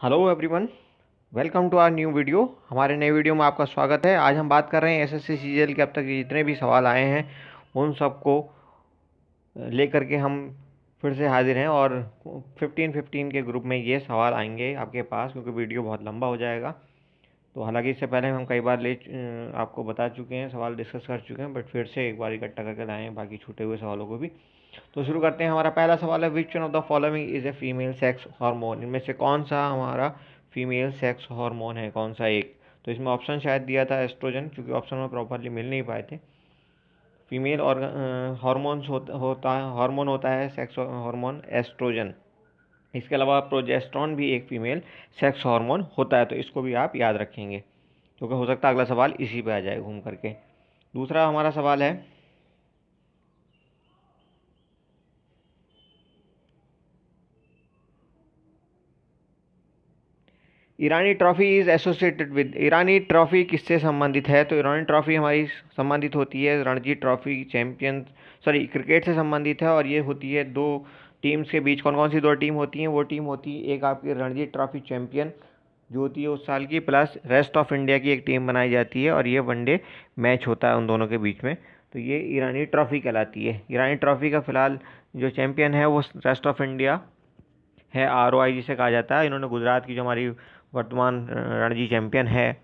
Hello everyone, welcome to our new video. हमारे नए video में आपका स्वागत है। आज हम बात कर रहे हैं एसएससी सीजीएल के अब तक जितने भी सवाल आए हैं उन सबको लेकर के हम फिर से हाजिर हैं और 15-15 के ग्रुप में ये सवाल आएंगे आपके पास, क्योंकि वीडियो बहुत लंबा हो जाएगा। तो हालांकि इससे पहले हम कई बार आपको बता चुके हैं, सवाल डिस्कस कर चुके हैं, बट फिर से एक बार इकट्ठा करके लाए हैं बाकी छूटे हुए सवालों को भी। तो शुरू करते हैं। हमारा पहला सवाल है, which one of the following is a female sex hormone. इनमें से कौन सा हमारा फीमेल सेक्स हार्मोन है, कौन सा एक। तो इसमें ऑप्शन शायद दिया था एस्ट्रोजन, क्योंकि ऑप्शन में प्रॉपरली मिल नहीं पाए थे। फीमेल और हार्मोन्स हार्मोन होता है सेक्स हार्मोन एस्ट्रोजन। इसके अलावा प्रोजेस्ट्रॉन भी एक फीमेल सेक्स हार्मोन होता है, तो इसको भी आप याद रखेंगे, क्योंकि हो सकता है अगला सवाल इसी पे आ जाए घूम करके। दूसरा हमारा सवाल है, Irani trophy is associated with. Irani trophy किससे संबंधित है। तो ईरानी ट्रॉफी हमारी संबंधित होती है रणजी ट्रॉफी चैंपियन क्रिकेट से संबंधित है, और ये होती है दो टीम्स के बीच। कौन कौन सी दो टीम होती हैं। वो टीम होती है एक आपकी रणजी ट्रॉफी चैंपियन जो होती है उस साल की, प्लस रेस्ट ऑफ इंडिया की एक टीम बनाई जाती है, और ये वनडे मैच होता है उन दोनों के बीच में। तो ये ईरानी ट्रॉफी कहलाती है। ईरानी ट्रॉफी का फिलहाल जो चैंपियन है वो रेस्ट ऑफ इंडिया है, ROI जिसे कहा जाता है। इन्होंने गुजरात की जो हमारी वर्तमान रणजी चैंपियन है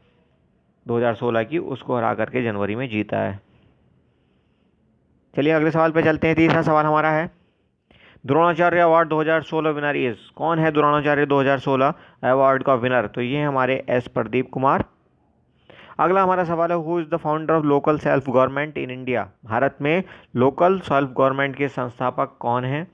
2016 की, उसको हरा करके जनवरी में जीता है। चलिए अगले सवाल पे चलते हैं। तीसरा सवाल हमारा है, द्रोणाचार्य अवार्ड 2016 विनर इज। कौन है द्रोणाचार्य 2016 अवार्ड का विनर। तो ये हमारे एस प्रदीप कुमार। अगला हमारा सवाल है, who is the founder of local self government in India. Bharat में लोकल सेल्फ गवर्नमेंट के संस्थापक कौन हैं।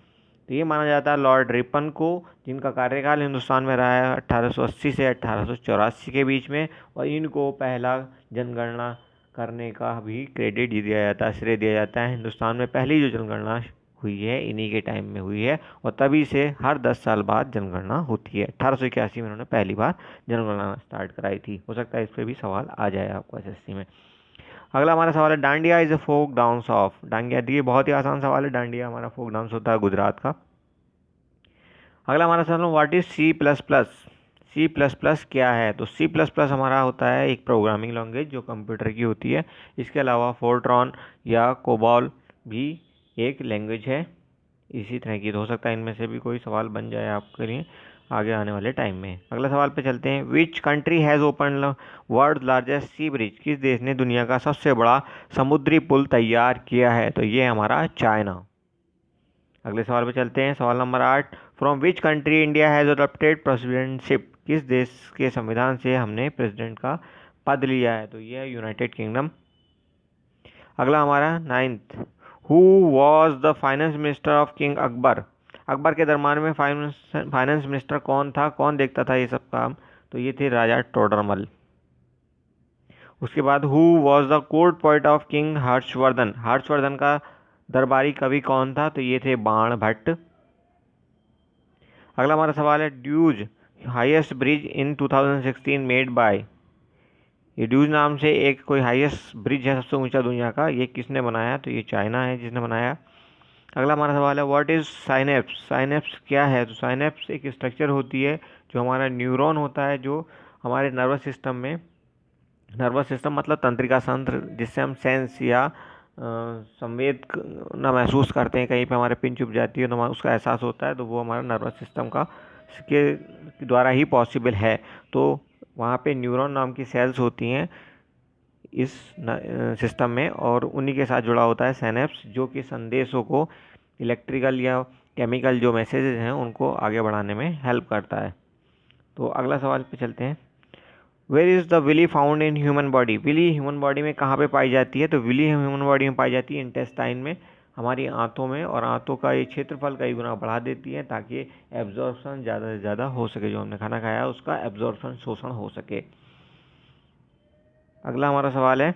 तो ये माना जाता है लॉर्ड रिपन को, जिनका कार्यकाल हिंदुस्तान में रहा है 1880 से 1884 के बीच में, और इनको पहला जनगणना करने का भी क्रेडिट दिया जाता है, श्रेय दिया जाता है। हिंदुस्तान में पहली जो जनगणना हुई है इन्हीं के टाइम में हुई है, और तभी से हर 10 साल बाद जनगणना होती है। 1881 में उन्होंने पहली बार जनगणना स्टार्ट कराई थी। हो सकता है इस पर भी सवाल आ जाए आपको एसएससी में। अगला हमारा सवाल है, dandiya is a folk dance of. Dandiya, ये बहुत ही आसान सवाल है। डांडिया हमारा फोक डांस होता है गुजरात का। अगला हमारा सवाल है, what is C plus plus. C plus plus क्या है। तो सी प्लस प्लस हमारा होता है एक प्रोग्रामिंग लैंग्वेज जो कंप्यूटर की होती है। इसके अलावा फोर्ट्रॉन या कोबॉल भी एक लैंग्वेज है इसी तरह की। तो हो सकता है इनमें से भी कोई सवाल बन जाए आपके लिए आगे आने वाले टाइम में। अगला सवाल पे चलते हैं, which country has open world largest C bridge. किस देश ने दुनिया का सबसे बड़ा समुद्री पुल तैयार किया है। तो ये हमारा चाइना। अगले सवाल पे चलते हैं, सवाल number 8, from which country India has adopted presidentship. किस देश के संविधान से हमने प्रेसिडेंट का पद लिया है। तो ये है यूनाइटेड किंगडम। अगला हमारा 9th, who was the finance minister of king Akbar. Akbar के दरबार में फाइनेंस मिनिस्टर कौन था, कौन देखता था ये सब काम। तो ये थे राजा टोडरमल। उसके बाद, who was the court poet of king Harshvardhan. Harshvardhan का दरबारी कवि कौन था। तो ये थे बाण भट्ट। अगला हमारा सवाल है, Duge highest bridge in 2016 made by. ये ड्यूज नाम से एक कोई हाईएस्ट ब्रिज है सबसे ऊंचा दुनिया का, ये किसने बनाया। तो ये चाइना है जिसने बनाया। अगला हमारा सवाल है, व्हाट इज़ साइनेप्स। साइनेप्स क्या है। तो साइनेप्स एक स्ट्रक्चर होती है जो हमारा न्यूरॉन होता है, जो हमारे नर्वस सिस्टम में, नर्वस सिस्टम मतलब तंत्रिका तंत्र, जिससे हम सेंस या संवेद ना महसूस करते हैं। कहीं पे हमारे पिन चुभ जाती है तो हमारा उसका एहसास होता है, तो वो हमारा नर्वस सिस्टम का के द्वारा ही पॉसिबल है। तो वहाँ पे न्यूरॉन नाम की सेल्स होती हैं इस सिस्टम में, और उन्हीं के साथ जुड़ा होता है सिनेप्स, जो कि संदेशों को, इलेक्ट्रिकल या केमिकल जो मैसेजेस हैं उनको आगे बढ़ाने में हेल्प करता है। तो अगला सवाल पे चलते हैं, where is the villi found in human body. Villi human body में कहाँ पे पाई जाती है। तो विली ह्यूमन बॉडी में पाई जाती है इंटेस्टाइन में, हमारी आंतों में, और आंतों का ये क्षेत्रफल कई गुना बढ़ा देती है ताकि एब्जॉर्प्शन ज़्यादा से ज़्यादा हो सके, जो हमने खाना खाया है उसका एब्जॉर्प्शन, शोषण हो सके। अगला हमारा सवाल है,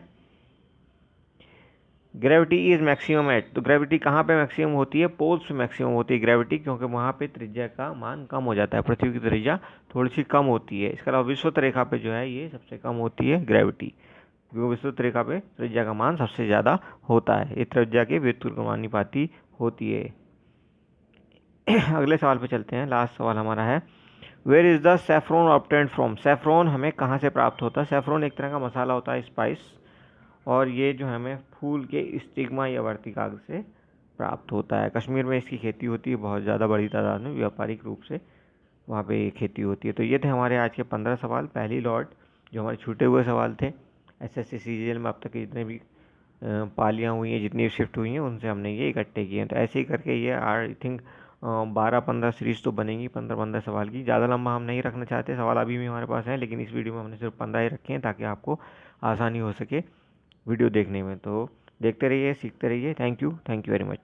ग्रेविटी इज मैक्सिमम एट। तो ग्रेविटी कहाँ पे मैक्सिमम होती है। पोल्स पे मैक्सिमम होती है ग्रेविटी, क्योंकि वहाँ पे त्रिज्या का मान कम हो जाता है, पृथ्वी की त्रिज्या थोड़ी सी कम होती है। इसके अलावा विषुवत रेखा पे जो है ये सबसे कम होती है ग्रेविटी, क्योंकि विषुवत रेखा पे त्रिज्या का मान सबसे ज़्यादा होता है। ये त्रिज्या के व्युत्क्रमानुपाती होती है। अगले सवाल पे चलते हैं, लास्ट सवाल हमारा है, where is the saffron obtained from, saffron हमें कहाँ से प्राप्त होता है? सेफ्रॉन एक तरह का मसाला होता है, स्पाइस, और ये जो हमें फूल के स्टिग्मा या वर्तिकाग्र से प्राप्त होता है। कश्मीर में इसकी खेती होती है बहुत ज़्यादा बड़ी तादाद में, व्यापारिक रूप से वहाँ पे खेती होती है। तो ये थे हमारे आज के 15 सवाल, पहली लॉट जो हमारे छूटे हुए सवाल थे एसएससी सीजीएल में अब तक जितने भी पालियाँ हुई हैं, जितनी शिफ्ट हुई हैं, उनसे हमने ये इकट्ठे किए हैं। तो ऐसे ही करके ये आई थिंक 12-15 सीरीज़ तो बनेंगी 15-15 सवाल की। ज़्यादा लंबा हम नहीं रखना चाहते, सवाल अभी भी हमारे पास हैं, लेकिन इस वीडियो में हमने सिर्फ 15 ही रखे हैं ताकि आपको आसानी हो सके वीडियो देखने में। तो देखते रहिए, सीखते रहिए। Thank you very much.